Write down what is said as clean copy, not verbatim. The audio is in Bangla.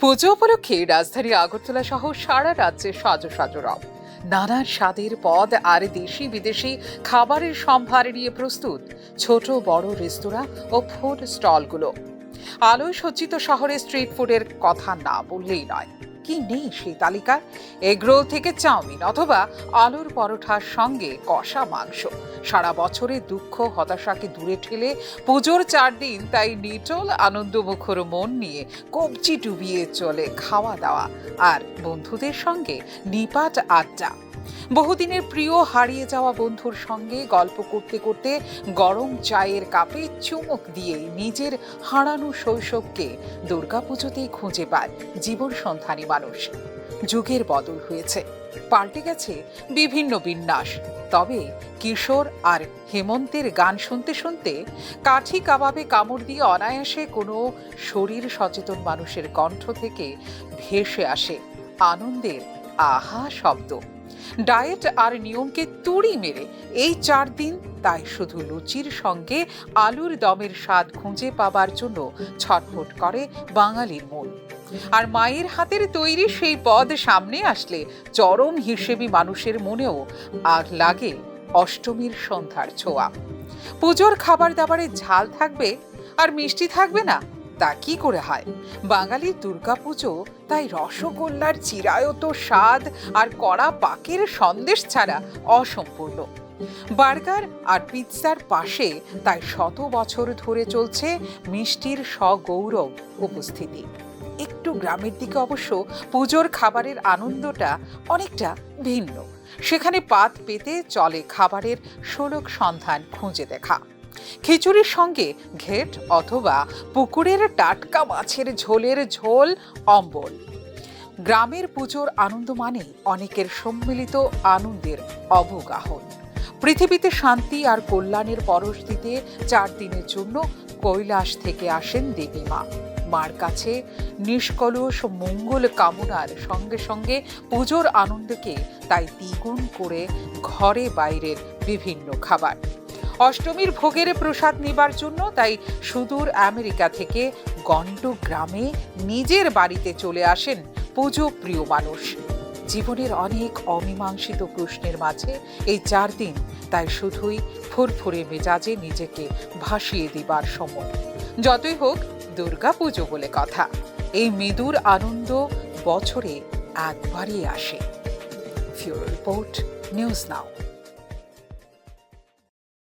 পুজো উপলক্ষে রাজধানী আগরতলা সহ সারা রাজ্যে সাজো সাজো রব। নানান স্বাদের পদ আর দেশি বিদেশি খাবারের সম্ভার নিয়ে প্রস্তুত ছোট বড় রেস্তোরাঁ ও ফুড স্টলগুলো। আলোয় সজ্জিত শহরে স্ট্রিট ফুডের কথা না বললেই নয়। কি নেই সেই তালিকায়? এগরোল থেকে চাউমিন অথবা আলুর পরোঠার সঙ্গে কষা মাংস। সারা বছরে দুঃখ হতাশাকে দূরে ঠেলে পুজোর 4 দিন তাই নিটল আনন্দমুখর মন নিয়ে কবজি ডুবিয়ে চলে খাওয়া দাওয়া আর বন্ধুদের সঙ্গে নিপাট আড্ডা। বহুদিনের প্রিয় হারিয়ে যাওয়া বন্ধুর সঙ্গে গল্প করতে করতে গরম চায়ের কাপে চুমুক দিয়ে নিজের হারানো শৈশবকে দুর্গাপুজোতেই খুঁজে পায় জীবন সন্ধানী মানুষ। যুগের বদল হয়েছে, পাল্টে গেছে বিভিন্ন বিন্যাস, তবে কিশোর আর হেমন্তের গান শুনতে শুনতে কাঠি কাবাবে কামড় দিয়ে অনায়াসে কোনো শরীর সচেতন মানুষের কণ্ঠ থেকে ভেসে আসে আনন্দের আহা শব্দ। ডায়েট আর নিয়মকে তুড়ি মেরে এই 4 দিন তাই শুধু লুচির সঙ্গে আলুর দমের স্বাদ খুঁজে পাবার জন্য ছটফট করে বাঙালির মন। আর মায়ের হাতের তৈরি সেই পদ সামনে আসলে চরম হিসেবি মানুষের মনেও আগ লাগে অষ্টমীর সন্ধ্যার ছোঁয়া। পুজোর খাবার দাবারে ঝাল থাকবে আর মিষ্টি থাকবে না, তা কি করে হয়? বাঙালির দুর্গাপুজো তাই রসগোল্লার চিরায়ত স্বাদ আর কড়া পাকের সন্দেশ ছাড়া অসম্পূর্ণ। বার্গার আর পিৎজার পাশে তাই শত বছর ধরে চলছে মিষ্টির সগৌরব উপস্থিতি। একটু গ্রামের দিকে অবশ্য পুজোর খাবারের আনন্দটা অনেকটা ভিন্ন। সেখানে পাত পেতে চলে খাবারের শোলক সন্ধান খুঁজে দেখা। খিচুড়ির সঙ্গে ঘেট অথবা পুকুরের টাটকা মাছের ঝোলের ঝোল অম্বল। গ্রামের পুজোর আনন্দ মানে অনেকের সম্মিলিত আনন্দের অবগাহন। পৃথিবীতে শান্তি আর কল্যাণের পরশ দিতে 4 দিনের জন্য কৈলাস থেকে আসেন দেবী মা। মার কাছে নিষ্কলুষ মঙ্গল কামনার সঙ্গে সঙ্গে পুজোর আনন্দকে তাই দ্বিগুণ করে ঘরে বাইরের বিভিন্ন খাবার। অষ্টমীর ভোগের প্রসাদ নেবার জন্য তাই সুদূর আমেরিকা থেকে গণ্ড গ্রামে নিজের বাড়িতে চলে আসেন পুজো প্রিয় মানুষ। জীবনের অনেক অমীমাংসিত প্রশ্নের মাঝে এই 4 দিন তাই শুধুই ফুরফুরে মেজাজে নিজেকে ভাসিয়ে দিবার সময়। যতই হোক দুর্গাপুজো বলে কথা, এই মৃদুর আনন্দ বছরে একবারই আসে। ফিউরো রিপোর্ট, নিউজ নাও।